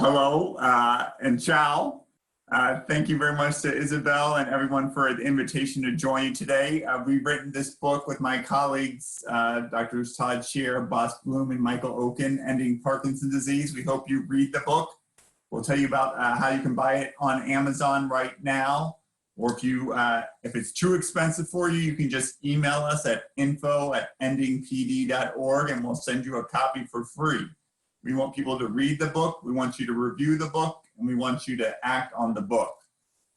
Hello and ciao. Thank you very much to Isabel and everyone for the invitation to join you today. We've written this book with my colleagues, Drs. Todd Shear, Bas Bloom, and Michael Oken, Ending Parkinson's Disease. We hope you read the book. We'll tell you about how you can buy it on Amazon right now. Or if it's too expensive for you, you can just email us at info@endingpd.org and we'll send you a copy for free. We want people to read the book, we want you to review the book, and we want you to act on the book.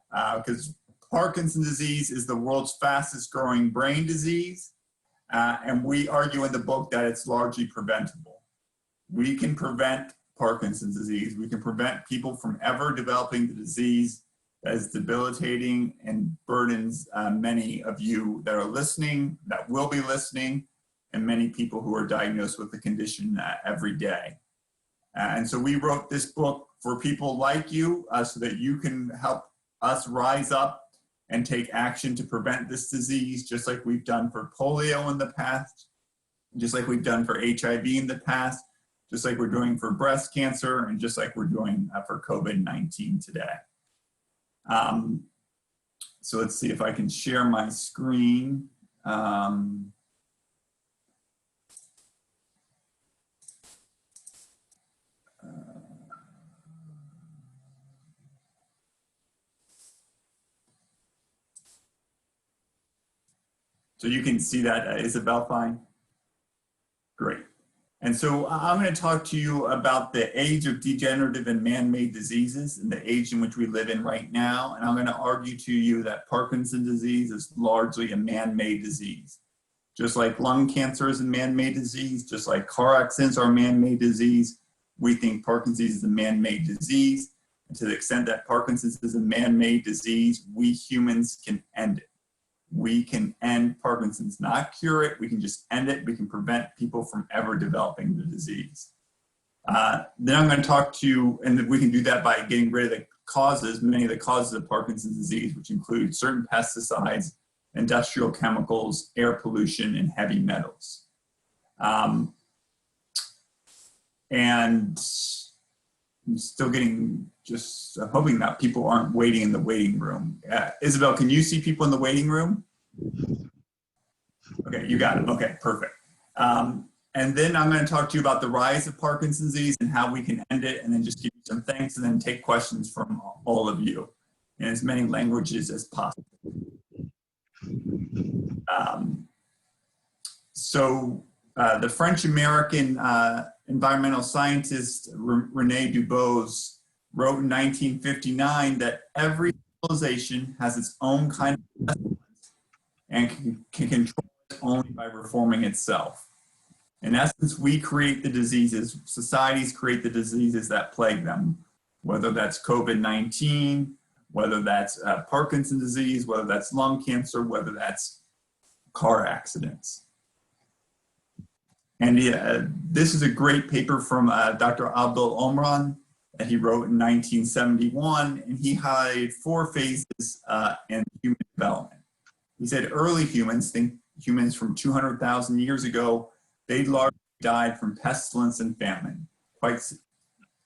Because Parkinson's disease is the world's fastest growing brain disease, and we argue in the book that it's largely preventable. We can prevent Parkinson's disease. We can prevent people from ever developing the disease that is debilitating and burdens many of you that are listening, that will be listening, and many people who are diagnosed with the condition every day. And so we wrote this book for people like you so that you can help us rise up and take action to prevent this disease, just like we've done for polio in the past, just like we've done for HIV in the past, just like we're doing for breast cancer, and just like we're doing for COVID-19 today. So let's see if I can share my screen. So you can see that, Isabel, fine? Great. And so I'm going to talk to you about the age of degenerative and man-made diseases and the age in which we live in right now. And I'm going to argue to you that Parkinson's disease is largely a man-made disease. Just like lung cancer is a man-made disease, just like car accidents are a man-made disease, we think Parkinson's is a man-made disease. And to the extent that Parkinson's is a man-made disease, we humans can end it. We can end Parkinson's, not cure it. We can just end it. We can prevent people from ever developing the disease. Then I'm going to talk to you, and we can do that by getting rid of the causes, many of the causes of Parkinson's disease, which include certain pesticides, industrial chemicals, air pollution, and heavy metals. And I'm still getting, just hoping that people aren't waiting in the waiting room. Isabel, can you see people in the waiting room? Okay, you got it. Okay, perfect. And then I'm going to talk to you about the rise of Parkinson's disease and how we can end it, and then just give you some thanks and then take questions from all of you in as many languages as possible. The French-American environmental scientist René Dubos wrote in 1959 that every civilization has its own kind of pestilence and can control it only by reforming itself. In essence, we create the diseases, societies create the diseases that plague them, whether that's COVID-19, whether that's Parkinson's disease, whether that's lung cancer, whether that's car accidents. And this is a great paper from Dr. Abdul Omran that he wrote in 1971, and he highlighted 4 phases in human development. He said early humans, think humans from 200,000 years ago, they largely died from pestilence and famine. Quite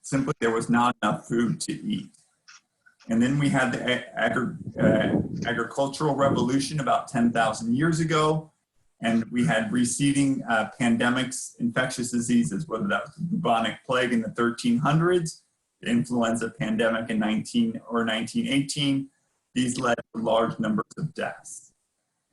simply, there was not enough food to eat. And then we had the agricultural revolution about 10,000 years ago, and we had receding pandemics, infectious diseases, whether that was the bubonic plague in the 1300s, the influenza pandemic in 1918. These led to large numbers of deaths.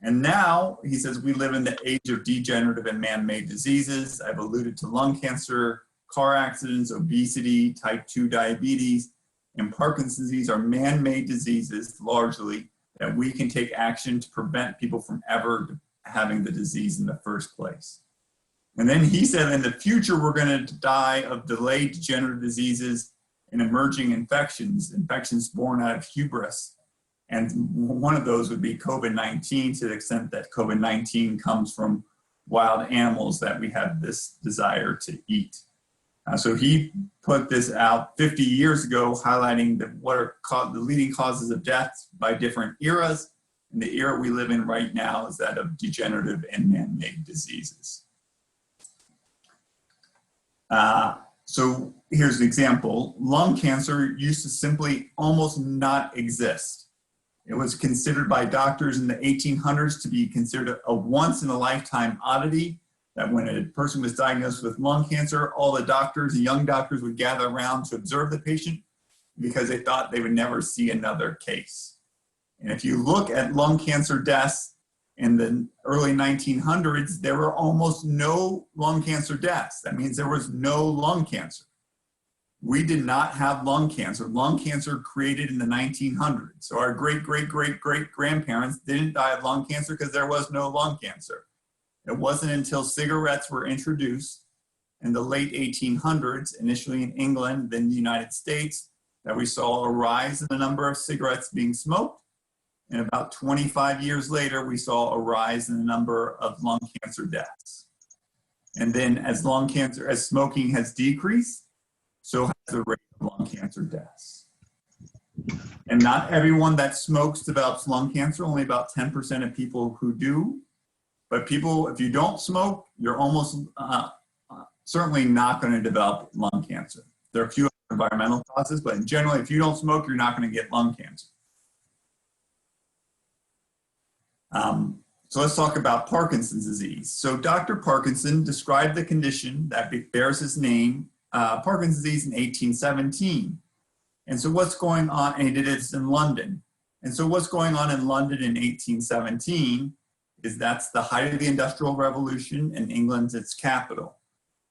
And now, he says, we live in the age of degenerative and man-made diseases. I've alluded to lung cancer, car accidents, obesity, type 2 diabetes, and Parkinson's disease are man-made diseases, largely, that we can take action to prevent people from ever having the disease in the first place. And then he said in the future, we're going to die of delayed degenerative diseases and emerging infections born out of hubris. And one of those would be COVID-19, to the extent that COVID-19 comes from wild animals that we have this desire to eat. So he put this out 50 years ago, highlighting what are the leading causes of death by different eras. And the era we live in right now is that of degenerative and man-made diseases. So So here's an example. Lung cancer used to simply almost not exist. It was considered by doctors in the 1800s to be considered a once-in-a-lifetime oddity, that when a person was diagnosed with lung cancer, all the doctors, the young doctors, would gather around to observe the patient because they thought they would never see another case. And if you look at lung cancer deaths in the early 1900s, there were almost no lung cancer deaths. That means there was no lung cancer. We did not have lung cancer. Lung cancer created in the 1900s. So our great-great-great-great-grandparents didn't die of lung cancer because there was no lung cancer. It wasn't until cigarettes were introduced in the late 1800s, initially in England, then the United States, that we saw a rise in the number of cigarettes being smoked. And about 25 years later, we saw a rise in the number of lung cancer deaths. And then as smoking has decreased, so has the rate of lung cancer deaths. And not everyone that smokes develops lung cancer, only about 10% of people who do. But people, if you don't smoke, you're almost certainly not going to develop lung cancer. There are a few environmental causes, but in general, if you don't smoke, you're not going to get lung cancer. So let's talk about Parkinson's disease. So Dr. Parkinson described the condition that bears his name, Parkinson's disease, in 1817. And so what's going on, and he did it in London. And so what's going on in London in 1817 is that's the height of the Industrial Revolution, and England's its capital.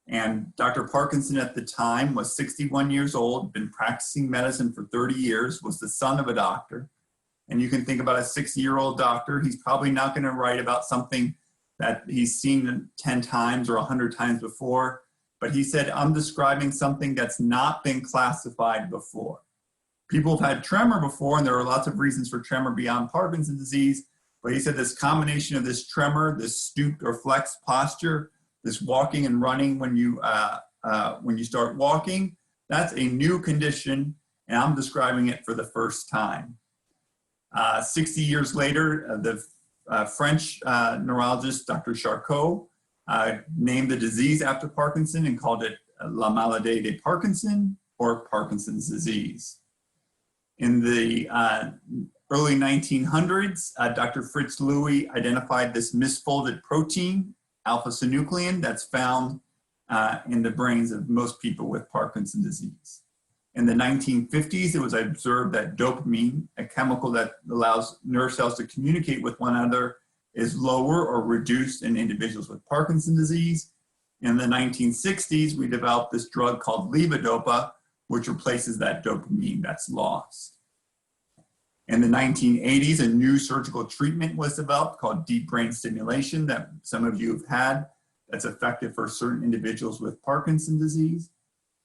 And Dr. Parkinson at the time was 61 years old, been practicing medicine for 30 years, was the son of a doctor. And you can think about a 60-year-old doctor, he's probably not going to write about something that he's seen 10 times or 100 times before. But he said, I'm describing something that's not been classified before. People have had tremor before, and there are lots of reasons for tremor beyond Parkinson's disease. But he said this combination of this tremor, this stooped or flexed posture, this walking and running when you start walking, that's a new condition, and I'm describing it for the first time. 60 years later, the French neurologist, Dr. Charcot, named the disease after Parkinson and called it La Maladie de Parkinson, or Parkinson's disease. In the early 1900s, Dr. Fritz Louis identified this misfolded protein, alpha-synuclein, that's found in the brains of most people with Parkinson's disease. In the 1950s, it was observed that dopamine, a chemical that allows nerve cells to communicate with one another, is lower or reduced in individuals with Parkinson's disease. In the 1960s, we developed this drug called levodopa, which replaces that dopamine that's lost. In the 1980s, a new surgical treatment was developed called deep brain stimulation that some of you have had, that's effective for certain individuals with Parkinson's disease.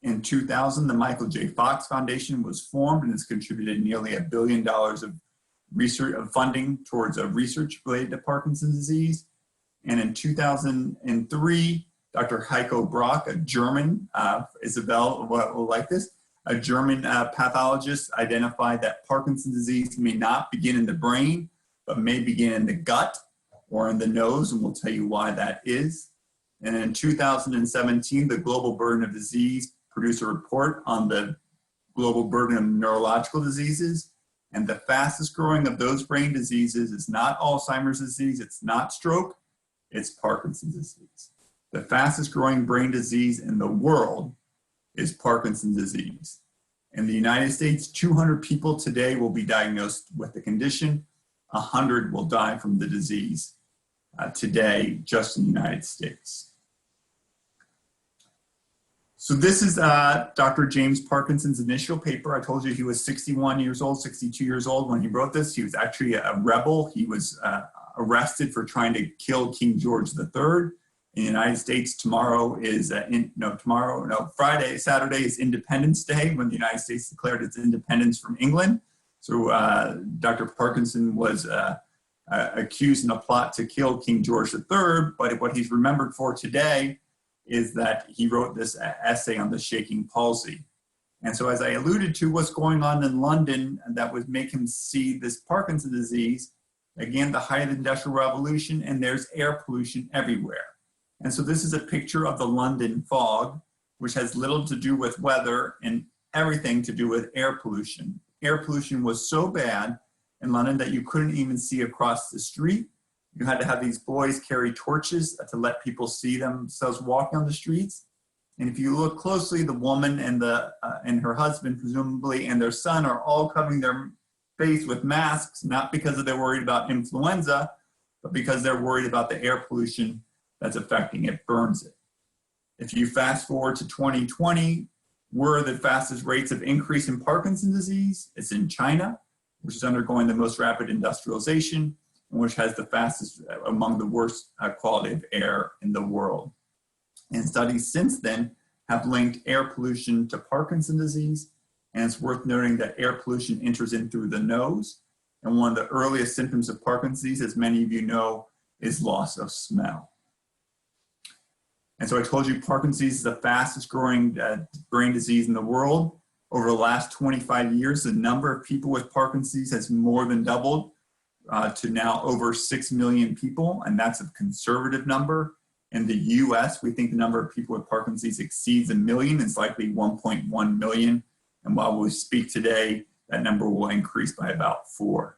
In 2000, the Michael J. Fox Foundation was formed and has contributed nearly $1 billion of research funding towards research related to Parkinson's disease. And in 2003, Dr. Heiko Brock, a German, Isabel will like this, a German pathologist, identified that Parkinson's disease may not begin in the brain, but may begin in the gut or in the nose, and we'll tell you why that is. And in 2017, the Global Burden of Disease produced a report on the global burden of neurological diseases. And the fastest growing of those brain diseases is not Alzheimer's disease, it's not stroke, it's Parkinson's disease. The fastest growing brain disease in the world is Parkinson's disease. In the United States, 200 people today will be diagnosed with the condition. 100 will die from the disease today, just in the United States. So this is Dr. James Parkinson's initial paper. I told you he was 61 years old, 62 years old when he wrote this. He was actually a rebel. He was arrested for trying to kill King George III. In the United States, Saturday is Independence Day, when the United States declared its independence from England. So Dr. Parkinson was accused in a plot to kill King George III, but what he's remembered for today is that he wrote this essay on the shaking palsy. And so as I alluded to, what's going on in London that would make him see this Parkinson's disease, again, the height of the Industrial Revolution, and there's air pollution everywhere. And so this is a picture of the London fog. which has little to do with weather and everything to do with air pollution. Air pollution was so bad in London that you couldn't even see across the street. You had to have these boys carry torches to let people see themselves walking on the streets. And if you look closely, the woman and her husband, presumably, and their son are all covering their face with masks, not because they're worried about influenza, but because they're worried about the air pollution that's affecting it, burns it. If you fast forward to 2020, where are the fastest rates of increase in Parkinson's disease? It's in China, which is undergoing the most rapid industrialization, and which has the fastest, among the worst quality of air in the world. And studies since then have linked air pollution to Parkinson's disease, and it's worth noting that air pollution enters in through the nose, and one of the earliest symptoms of Parkinson's disease, as many of you know, is loss of smell. And so I told you Parkinson's disease is the fastest growing brain disease in the world. Over the last 25 years, the number of people with Parkinson's disease has more than doubled to now over 6 million people, and that's a conservative number. In the US, we think the number of people with Parkinson's disease exceeds 1 million. It's likely 1.1 million. And while we speak today, that number will increase by about 4.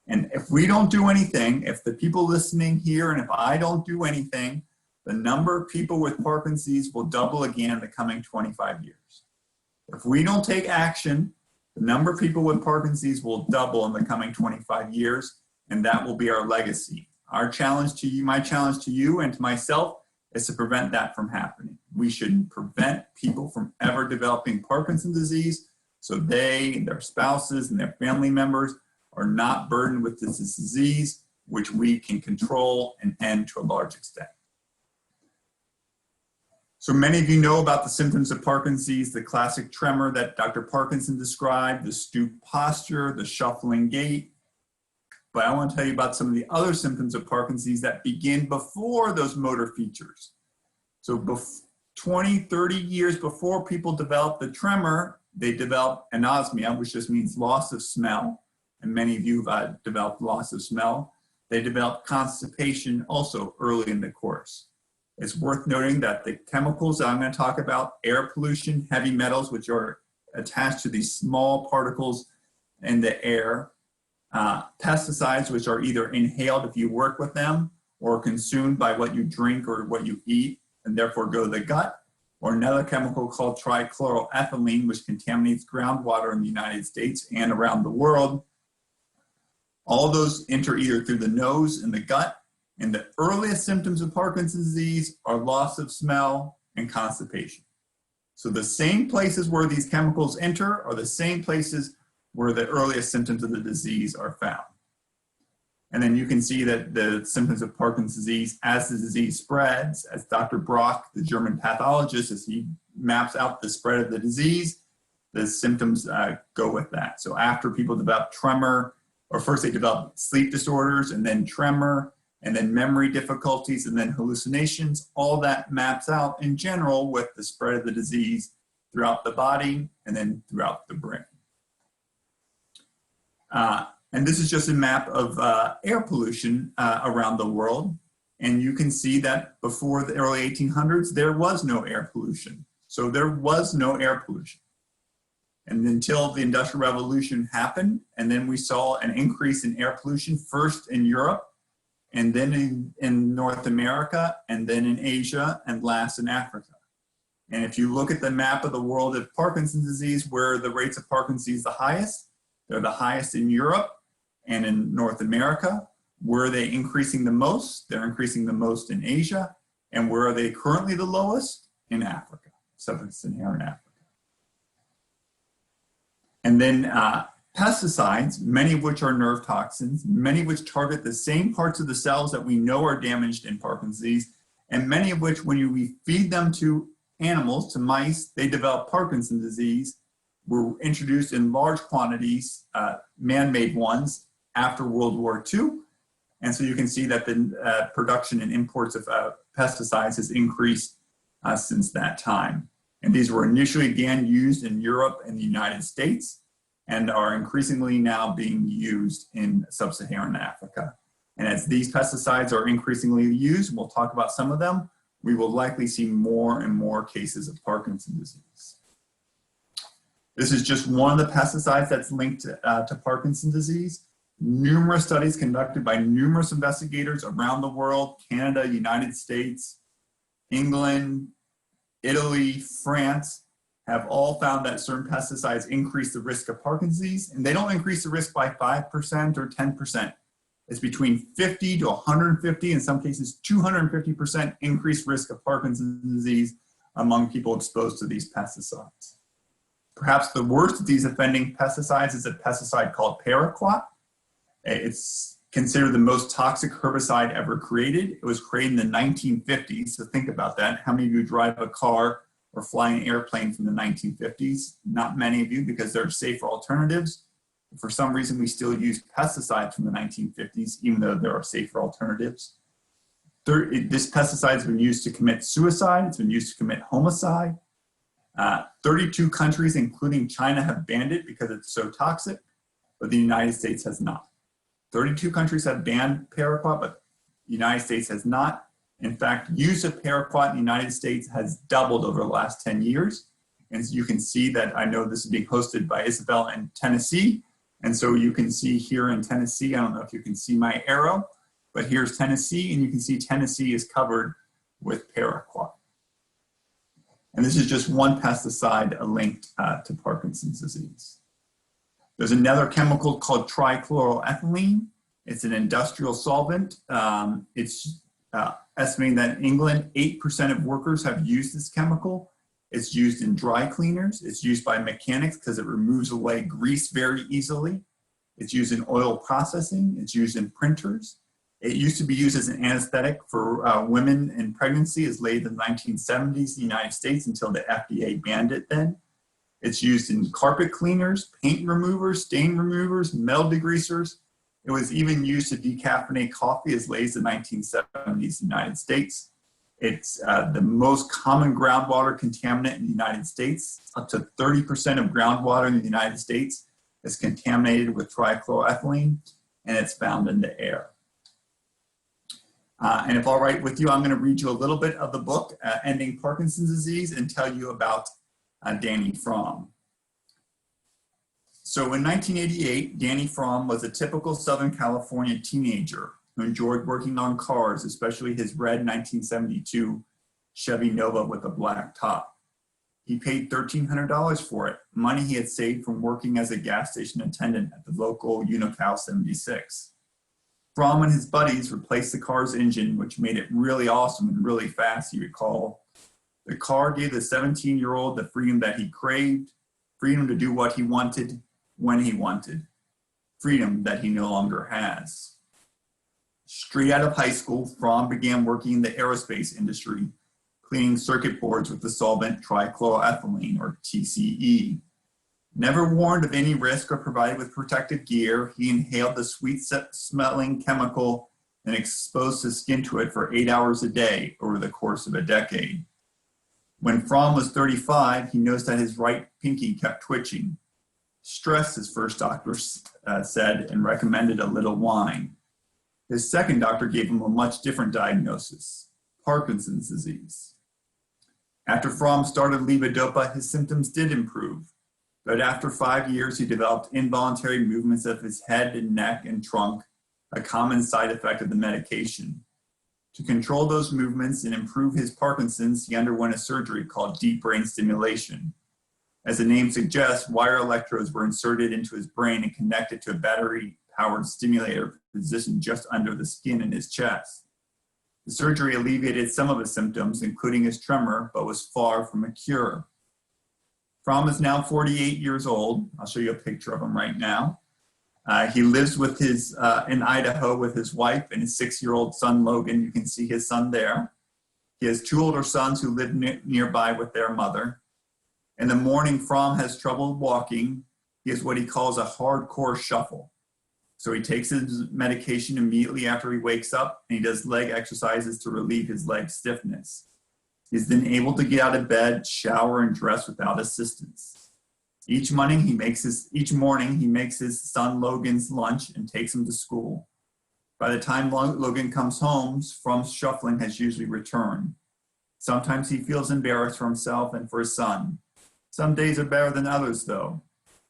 And if we don't do anything, if the people listening here and if I don't do anything, the number of people with Parkinson's disease will double again in the coming 25 years. If we don't take action, the number of people with Parkinson's disease will double in the coming 25 years, and that will be our legacy. Our challenge to you, my challenge to you and to myself, is to prevent that from happening. We should prevent people from ever developing Parkinson's disease so they and their spouses and their family members are not burdened with this disease, which we can control and end to a large extent. So many of you know about the symptoms of Parkinson's disease, the classic tremor that Dr. Parkinson described, the stooped posture, the shuffling gait. But I want to tell you about some of the other symptoms of Parkinson's disease that begin before those motor features. So 20, 30 years before people develop the tremor, they develop anosmia, which just means loss of smell. And many of you have developed loss of smell. They develop constipation also early in the course. It's worth noting that the chemicals that I'm going to talk about, air pollution, heavy metals, which are attached to these small particles in the air, pesticides, which are either inhaled if you work with them or consumed by what you drink or what you eat and therefore go to the gut, or another chemical called trichloroethylene, which contaminates groundwater in the United States and around the world. All those enter either through the nose and the gut, and the earliest symptoms of Parkinson's disease are loss of smell and constipation. So the same places where these chemicals enter are the same places where the earliest symptoms of the disease are found. And then you can see that the symptoms of Parkinson's disease, as the disease spreads, as Dr. Brock, the German pathologist, as he maps out the spread of the disease, the symptoms go with that. So after people develop tremor, or first they develop sleep disorders, and then tremor, and then memory difficulties, and then hallucinations, all that maps out in general with the spread of the disease throughout the body and then throughout the brain. And this is just a map of air pollution around the world. And you can see that before the early 1800s, there was no air pollution. So there was no air pollution. And until the Industrial Revolution happened, and then we saw an increase in air pollution, first in Europe, and then in North America, and then in Asia, and last in Africa. And if you look at the map of the world of Parkinson's disease, where the rates of Parkinson's disease are the highest, they're the highest in Europe and in North America. Where are they increasing the most? They're increasing the most in Asia. And where are they currently the lowest? In Africa, sub-Saharan Africa. And then pesticides, many of which are nerve toxins, many of which target the same parts of the cells that we know are damaged in Parkinson's disease, and many of which, when we feed them to animals, to mice, they develop Parkinson's disease, were introduced in large quantities, man-made ones, after World War II. And so you can see that the production and imports of pesticides has increased since that time. And these were initially, again, used in Europe and the United States, and are increasingly now being used in sub-Saharan Africa. And as these pesticides are increasingly used, we'll talk about some of them, we will likely see more and more cases of Parkinson's disease. This is just one of the pesticides that's linked to Parkinson's disease. Numerous studies conducted by numerous investigators around the world, Canada, United States, England, Italy, France, have all found that certain pesticides increase the risk of Parkinson's disease, and they don't increase the risk by 5% or 10%. It's between 50 to 150, in some cases 250% increased risk of Parkinson's disease among people exposed to these pesticides. Perhaps the worst of these offending pesticides is a pesticide called paraquat. It's considered the most toxic herbicide ever created. It was created in the 1950s, so think about that. How many of you drive a car or fly an airplane from the 1950s? Not many of you, because there are safer alternatives. For some reason, we still use pesticides from the 1950s, even though there are safer alternatives. This pesticide has been used to commit suicide. It's been used to commit homicide. 32 countries, including China, have banned it because it's so toxic, but the United States has not. 32 countries have banned paraquat, but the United States has not. In fact, use of paraquat in the United States has doubled over the last 10 years. And as you can see that, I know this is being hosted by Isabel in Tennessee. And so you can see here in Tennessee, I don't know if you can see my arrow, but here's Tennessee, and you can see Tennessee is covered with paraquat. And this is just one pesticide linked to Parkinson's disease. There's another chemical called trichloroethylene. It's an industrial solvent. It's estimating that in England, 8% of workers have used this chemical. It's used in dry cleaners. It's used by mechanics because it removes away grease very easily. It's used in oil processing. It's used in printers. It used to be used as an anesthetic for women in pregnancy as late as the 1970s in the United States until the FDA banned it then. It's used in carpet cleaners, paint removers, stain removers, metal degreasers. It was even used to decaffeinate coffee as late as the 1970s in the United States. It's the most common groundwater contaminant in the United States. Up to 30% of groundwater in the United States is contaminated with trichloroethylene, and it's found in the air. And if all right with you, I'm going to read you a little bit of the book, Ending Parkinson's Disease, and tell you about Danny Fromm. So in 1988, Danny Fromm was a typical Southern California teenager who enjoyed working on cars, especially his red 1972 Chevy Nova with a black top. He paid $1,300 for it, money he had saved from working as a gas station attendant at the local Unocal 76. Fromm and his buddies replaced the car's engine, which made it really awesome and really fast, you recall. The car gave the 17-year-old the freedom that he craved, freedom to do what he wanted, when he wanted, freedom that he no longer has. Straight out of high school, Fromm began working in the aerospace industry, cleaning circuit boards with the solvent trichloroethylene, or TCE. Never warned of any risk or provided with protective gear, he inhaled the sweet-smelling chemical and exposed his skin to it for 8 hours a day over the course of a decade. When Fromm was 35, he noticed that his right pinky kept twitching. Stress, his first doctor said, and recommended a little wine. His second doctor gave him a much different diagnosis, Parkinson's disease. After Fromm started levodopa, his symptoms did improve, but after 5 years, he developed involuntary movements of his head and neck and trunk, a common side effect of the medication. To control those movements and improve his Parkinson's, he underwent a surgery called deep brain stimulation. As the name suggests, wire electrodes were inserted into his brain and connected to a battery-powered stimulator positioned just under the skin in his chest. The surgery alleviated some of his symptoms, including his tremor, but was far from a cure. Fromm is now 48 years old. I'll show you a picture of him right now. He lives with in Idaho with his wife and his 6-year-old son, Logan. You can see his son there. He has 2 older sons who live nearby with their mother. In the morning, Fromm has trouble walking. He has what he calls a hardcore shuffle. So he takes his medication immediately after he wakes up, and he does leg exercises to relieve his leg stiffness. He's then able to get out of bed, shower, and dress without assistance. Each morning, he makes his son Logan's lunch and takes him to school. By the time Logan comes home, Fromm's shuffling has usually returned. Sometimes he feels embarrassed for himself and for his son. Some days are better than others, though.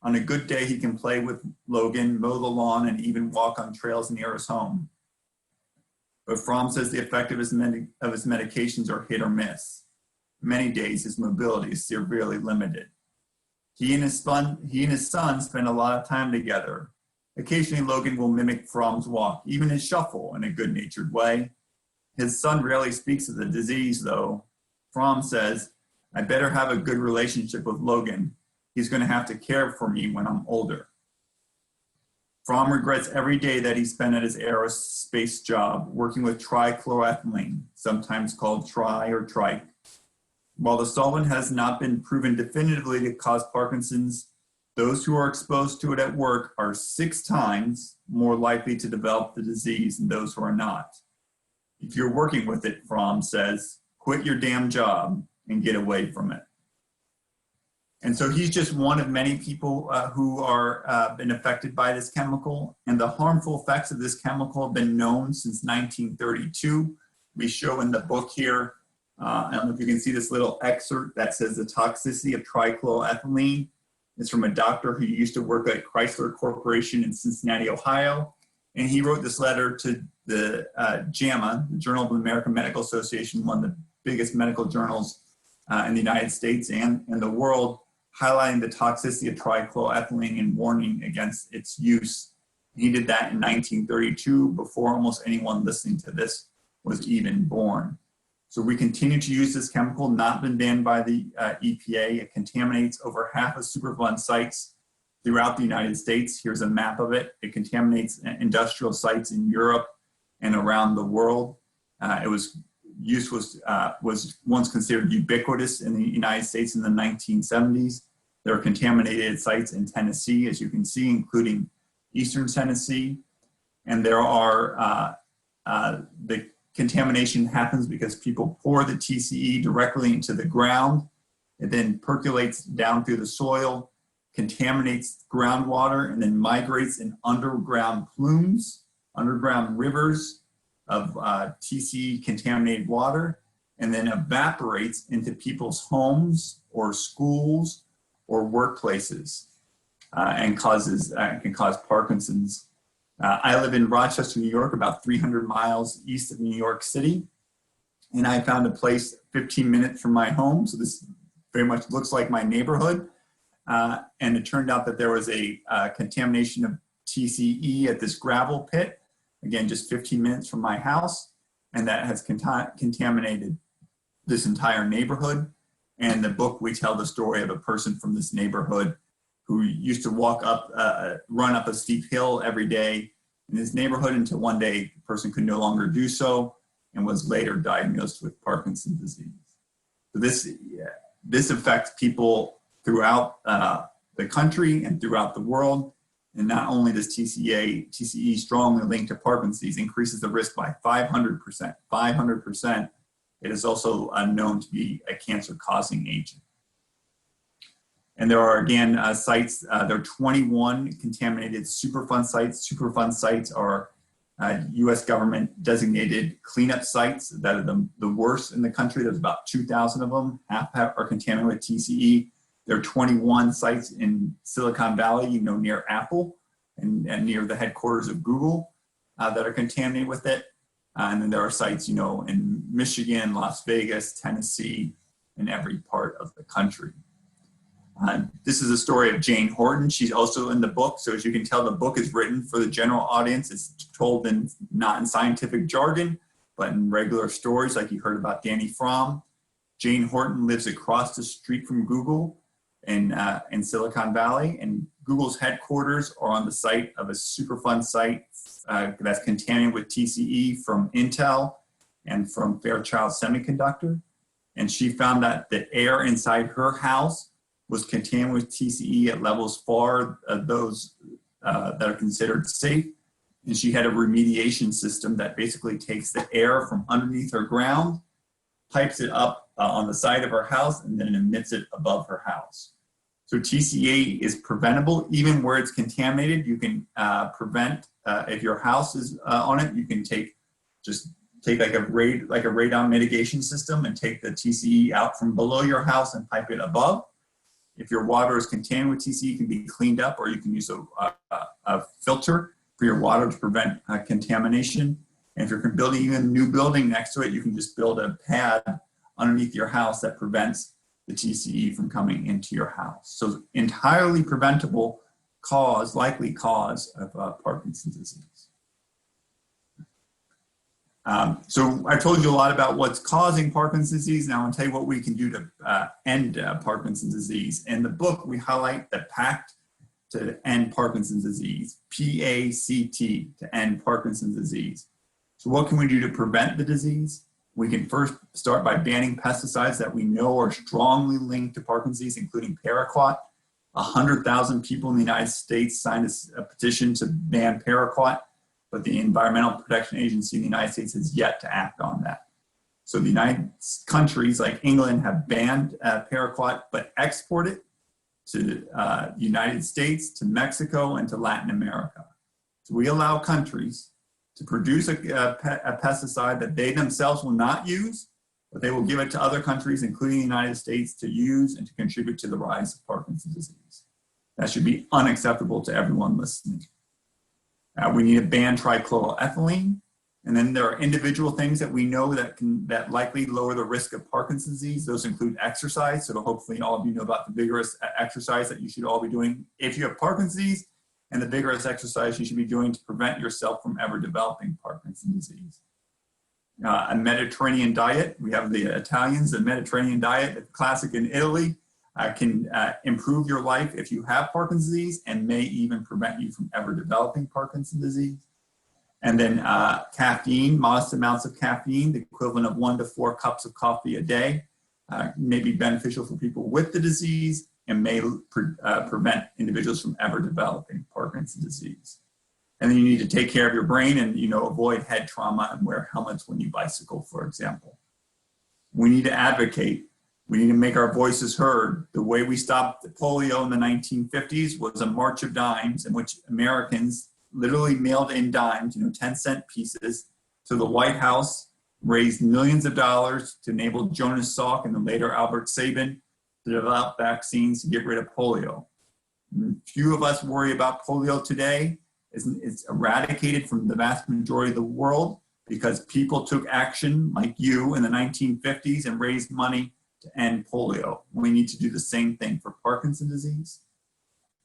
On a good day, he can play with Logan, mow the lawn, and even walk on trails near his home. But Fromm says the effect of his medications are hit or miss. Many days, his mobility is severely limited. He and his son spend a lot of time together. Occasionally, Logan will mimic Fromm's walk, even his shuffle, in a good-natured way. His son rarely speaks of the disease, though. Fromm says, "I better have a good relationship with Logan. He's going to have to care for me when I'm older." Fromm regrets every day that he spent at his aerospace job working with trichloroethylene, sometimes called tri or trike. While the solvent has not been proven definitively to cause Parkinson's, those who are exposed to it at work are 6 times more likely to develop the disease than those who are not. If you're working with it, Fromm says, quit your damn job and get away from it. And so he's just one of many people who are been affected by this chemical, and the harmful effects of this chemical have been known since 1932. We show in the book here, I don't know if you can see this little excerpt that says the toxicity of trichloroethylene. It's from a doctor who used to work at Chrysler Corporation in Cincinnati, Ohio. And he wrote this letter to the JAMA, the Journal of the American Medical Association, one of the biggest medical journals in the United States and in the world, highlighting the toxicity of trichloroethylene and warning against its use. He did that in 1932, before almost anyone listening to this was even born. So we continue to use this chemical, not been banned by the EPA. It contaminates over half of Superfund sites throughout the United States. Here's a map of it. It contaminates industrial sites in Europe and around the world. Use was once considered ubiquitous in the United States in the 1970s. There are contaminated sites in Tennessee, as you can see, including Eastern Tennessee. And there are, the contamination happens because people pour the TCE directly into the ground. It then percolates down through the soil, contaminates groundwater, and then migrates in underground plumes, underground rivers of TCE contaminated water, and then evaporates into people's homes or schools or workplaces and can cause Parkinson's. I live in Rochester, New York, about 300 miles east of New York City. And I found a place 15 minutes from my home. So this very much looks like my neighborhood. And it turned out that there was a contamination of TCE at this gravel pit. Again, just 15 minutes from my house. And that has contaminated this entire neighborhood. And in the book, we tell the story of a person from this neighborhood who used to run up a steep hill every day in his neighborhood until one day the person could no longer do so and was later diagnosed with Parkinson's disease. So this affects people throughout the country and throughout the world. And not only does TCE strongly linked to Parkinson's disease, increases the risk by 500%. 500%. It is also known to be a cancer-causing agent. And there are, again, sites, there are 21 contaminated Superfund sites. Superfund sites are U.S. government designated cleanup sites that are the worst in the country. There's about 2,000 of them. Half are contaminated with TCE. There are 21 sites in Silicon Valley, near Apple and near the headquarters of Google that are contaminated with it. And then there are sites, in Michigan, Las Vegas, Tennessee, and every part of the country. This is a story of Jane Horton. She's also in the book. So as you can tell, the book is written for the general audience. It's told not in scientific jargon, but in regular stories like you heard about Danny Fromm. Jane Horton lives across the street from Google in Silicon Valley, and Google's headquarters are on the site of a Superfund site that's contaminated with TCE from Intel and from Fairchild Semiconductor. And she found that the air inside her house was contaminated with TCE at levels far those that are considered safe. And she had a remediation system that basically takes the air from underneath her ground, pipes it up on the side of her house, and then emits it above her house. So TCE is preventable. Even where it's contaminated, you can prevent, if your house is on it, you can take just take like a radon mitigation system and take the TCE out from below your house and pipe it above. If your water is contaminated with TCE, it can be cleaned up, or you can use a filter for your water to prevent contamination. And if you're building even a new building next to it, you can just build a pad underneath your house that prevents the TCE from coming into your house. So entirely preventable likely cause of Parkinson's disease. So I told you a lot about what's causing Parkinson's disease. Now I'm going to tell you what we can do to end Parkinson's disease. In the book, we highlight the PACT to end Parkinson's disease, P-A-C-T, to end Parkinson's disease. So what can we do to prevent the disease? We can first start by banning pesticides that we know are strongly linked to Parkinson's disease, including paraquat. 100,000 people in the United States signed a petition to ban paraquat, but the Environmental Protection Agency in the United States has yet to act on that. So the United countries like England have banned paraquat, but export it to the United States, to Mexico, and to Latin America. So we allow countries to produce a pesticide that they themselves will not use, but they will give it to other countries, including the United States, to use and to contribute to the rise of Parkinson's disease. That should be unacceptable to everyone listening. We need to ban trichloroethylene. And then there are individual things that we know that likely lower the risk of Parkinson's disease. Those include exercise. So hopefully all of you know about the vigorous exercise that you should all be doing if you have Parkinson's disease, and the vigorous exercise you should be doing to prevent yourself from ever developing Parkinson's disease. A Mediterranean diet. We have the Italians, the Mediterranean diet, classic in Italy, can improve your life if you have Parkinson's disease and may even prevent you from ever developing Parkinson's disease. And then caffeine, modest amounts of caffeine, the equivalent of 1 to 4 cups of coffee a day, may be beneficial for people with the disease and may prevent individuals from ever developing Parkinson's disease. And then you need to take care of your brain and avoid head trauma and wear helmets when you bicycle, for example. We need to advocate. We need to make our voices heard. The way we stopped polio in the 1950s was a march of dimes in which Americans literally mailed in dimes, 10-cent pieces, to the White House, raised millions of dollars to enable Jonas Salk and then later Albert Sabin to develop vaccines to get rid of polio. Few of us worry about polio today. It's eradicated from the vast majority of the world because people took action like you in the 1950s and raised money to end polio. We need to do the same thing for Parkinson's disease.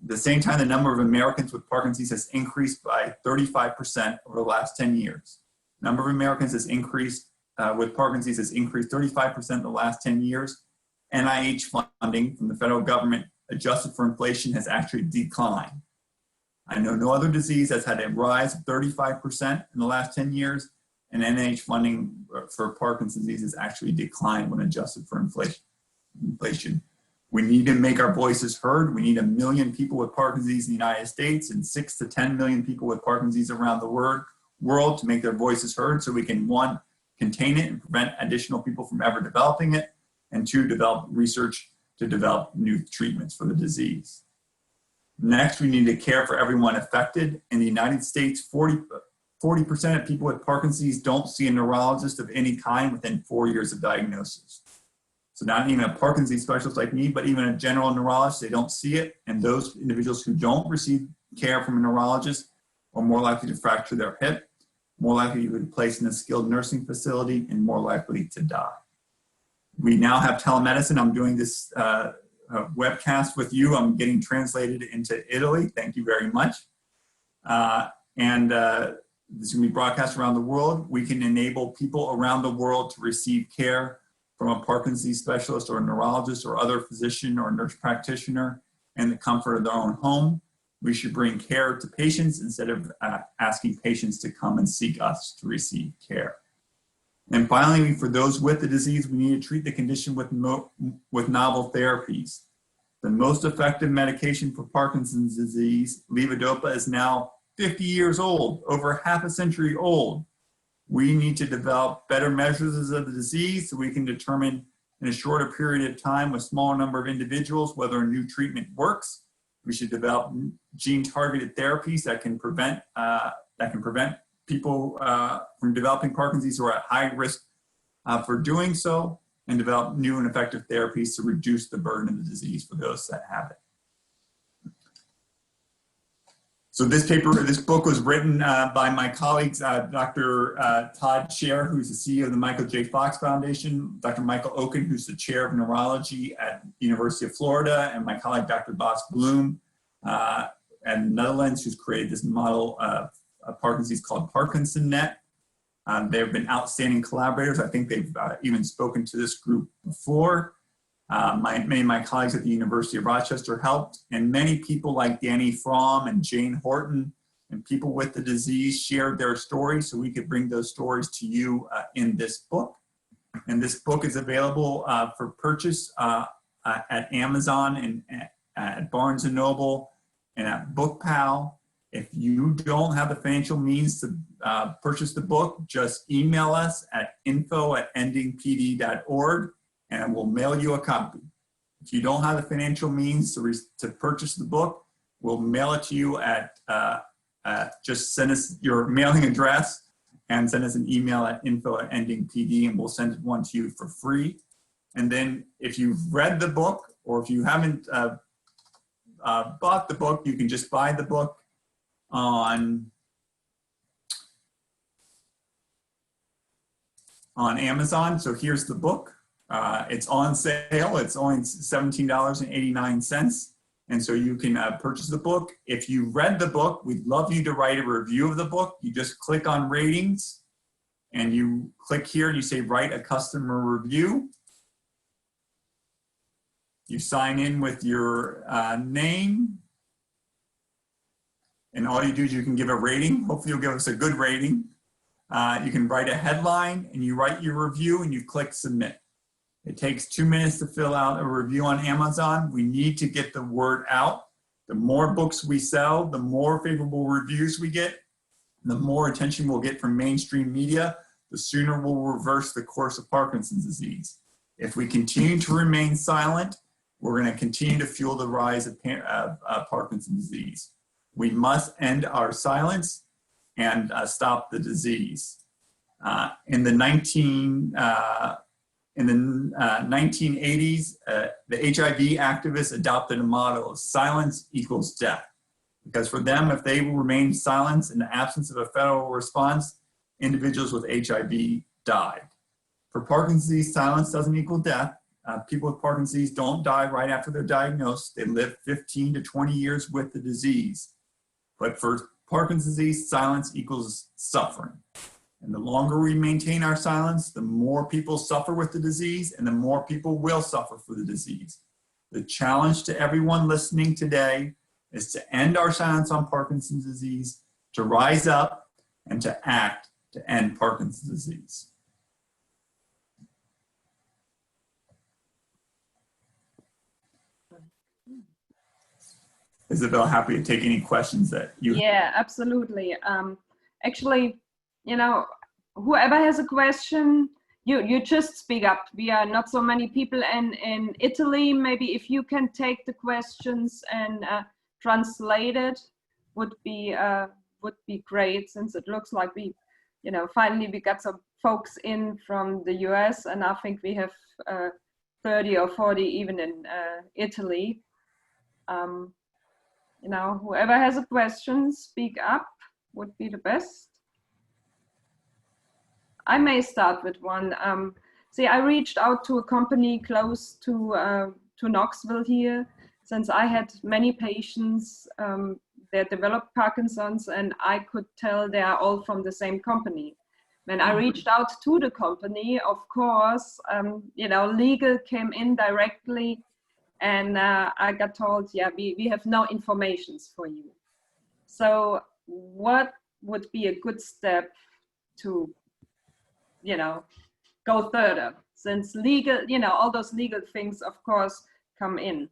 At the same time, the number of Americans with Parkinson's disease has increased by 35% over the last 10 years. The number of Americans has increased with Parkinson's disease has increased 35% in the last 10 years. NIH funding from the federal government, adjusted for inflation, has actually declined. I know no other disease has had a rise of 35% in the last 10 years, and NIH funding for Parkinson's disease has actually declined when adjusted for inflation. We need to make our voices heard. We need 1 million people with Parkinson's disease in the United States and 6 to 10 million people with Parkinson's disease around the world to make their voices heard so we can, 1, contain it and prevent additional people from ever developing it, and 2, develop research to develop new treatments for the disease. Next, we need to care for everyone affected. In the United States, 40% of people with Parkinson's disease don't see a neurologist of any kind within 4 years of diagnosis. So not even a Parkinson's disease specialist like me, but even a general neurologist, they don't see it. And those individuals who don't receive care from a neurologist are more likely to fracture their hip, more likely to be placed in a skilled nursing facility, and more likely to die. We now have telemedicine. I'm doing this webcast with you. I'm getting translated into Italy. Thank you very much. This is going to be broadcast around the world. We can enable people around the world to receive care from a Parkinson's disease specialist or a neurologist or other physician or nurse practitioner in the comfort of their own home. We should bring care to patients instead of asking patients to come and seek us to receive care. And finally, for those with the disease, we need to treat the condition with novel therapies. The most effective medication for Parkinson's disease, levodopa, is now 50 years old, over half a century old. We need to develop better measures of the disease so we can determine in a shorter period of time with a smaller number of individuals whether a new treatment works. We should develop gene-targeted therapies that can prevent people from developing Parkinson's disease who are at high risk for doing so, and develop new and effective therapies to reduce the burden of the disease for those that have it. So this book was written by my colleagues, Dr. Todd Scher, who's the CEO of the Michael J. Fox Foundation, Dr. Michael Oken, who's the chair of neurology at University of Florida, and my colleague, Dr. Bas Bloem, at the Netherlands, who's created this model of Parkinson's disease called Parkinson Net. They've been outstanding collaborators. I think they've even spoken to this group before. Many of my colleagues at the University of Rochester helped, and many people like Danny Fromm and Jane Horton and people with the disease shared their stories so we could bring those stories to you in this book. And this book is available for purchase at Amazon and at Barnes & Noble and at BookPal. If you don't have the financial means to purchase the book, just email us at info@endingpd.org and we'll mail you a copy. If you don't have the financial means to purchase the book, we'll mail it to you at, just send us your mailing address and send us an email at info@endingpd and we'll send one to you for free. And then if you've read the book or if you haven't bought the book, you can just buy the book on Amazon. So here's the book. It's on sale. It's only $17.89. And so you can purchase the book. If you read the book, we'd love you to write a review of the book. You just click on ratings and you click here and you say, write a customer review. You sign in with your name. And all you do is you can give a rating. Hopefully you'll give us a good rating. You can write a headline and you write your review and you click submit. It takes 2 minutes to fill out a review on Amazon. We need to get the word out. The more books we sell, the more favorable reviews we get, the more attention we'll get from mainstream media, the sooner we'll reverse the course of Parkinson's disease. If we continue to remain silent, we're going to continue to fuel the rise of Parkinson's disease. We must end our silence and stop the disease. In the 1980s, the HIV activists adopted a model of silence equals death. Because for them, if they remained silent in the absence of a federal response, individuals with HIV died. For Parkinson's disease, silence doesn't equal death. People with Parkinson's disease don't die right after they're diagnosed. They live 15 to 20 years with the disease. But for Parkinson's disease, silence equals suffering. And the longer we maintain our silence, the more people suffer with the disease and the more people will suffer for the disease. The challenge to everyone listening today is to end our silence on Parkinson's disease, to rise up and to act to end Parkinson's disease. Isabel, happy to take any questions that you have. Yeah, absolutely. Actually, you know, whoever has a question, you just speak up. We are not so many people in Italy. Maybe if you can take the questions and translate it, would be great, since it looks like we, you know, finally we got some folks in from the US, and I think we have 30 or 40 even in Italy. You know, whoever has a question, speak up, would be the best. I may start with one. See, I reached out to a company close to Knoxville here, since I had many patients that developed Parkinson's, and I could tell they are all from the same company. When I reached out to the company, of course, you know, legal came in directly. And I got told, yeah, we have no informations for you. So what would be a good step to, you know, go further? Since legal, you know, all those legal things, of course, come in.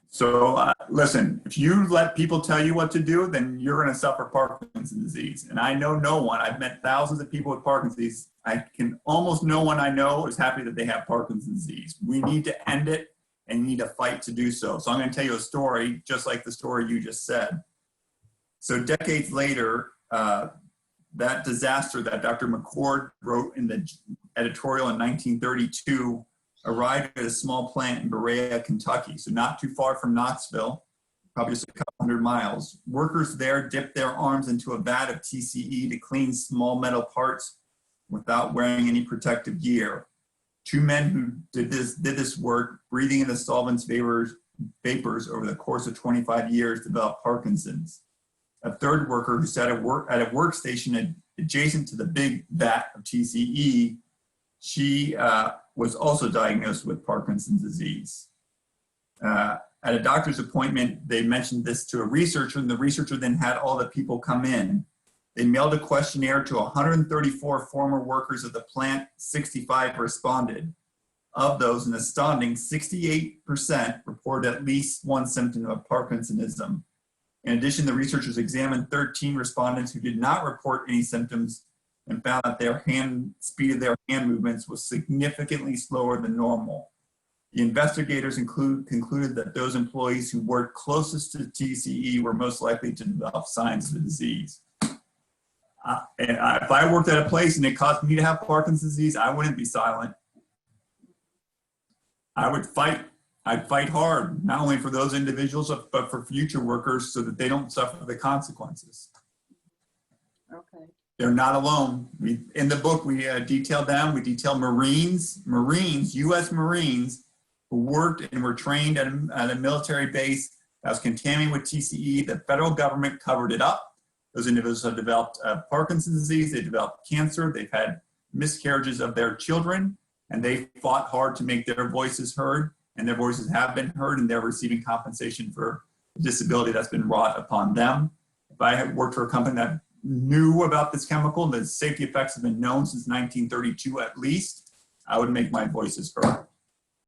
So listen, if you let people tell you what to do, then you're going to suffer Parkinson's disease. And I know no one, I've met thousands of people with Parkinson's disease. Almost no one I know is happy that they have Parkinson's disease. We need to end it. And you need to fight to do so. So I'm going to tell you a story, just like the story you just said. So decades later, that disaster that Dr. McCord wrote in the editorial in 1932 arrived at a small plant in Berea, Kentucky, so not too far from Knoxville, probably just a couple hundred miles. Workers there dipped their arms into a vat of TCE to clean small metal parts without wearing any protective gear. Two men who did this work, breathing in the solvent's vapors over the course of 25 years, developed Parkinson's. A third worker who sat at a workstation adjacent to the big vat of TCE, she was also diagnosed with Parkinson's disease. At a doctor's appointment, they mentioned this to a researcher, and the researcher then had all the people come in. They mailed a questionnaire to 134 former workers of the plant. 65 responded. Of those, an astounding 68% reported at least one symptom of Parkinsonism. In addition, the researchers examined 13 respondents who did not report any symptoms and found that their speed of their hand movements was significantly slower than normal. The investigators concluded that those employees who worked closest to TCE were most likely to develop signs of the disease. If I worked at a place and it caused me to have Parkinson's disease, I wouldn't be silent. I would fight. I'd fight hard, not only for those individuals, but for future workers so that they don't suffer the consequences. Okay. They're not alone. In the book, we detail them. We detail Marines, U.S. Marines, who worked and were trained at a military base that was contaminated with TCE. The federal government covered it up. Those individuals have developed Parkinson's disease. They developed cancer. They've had miscarriages of their children, and they fought hard to make their voices heard, and their voices have been heard, and they're receiving compensation for the disability that's been wrought upon them. If I had worked for a company that knew about this chemical, the safety effects have been known since 1932 at least, I would make my voices heard.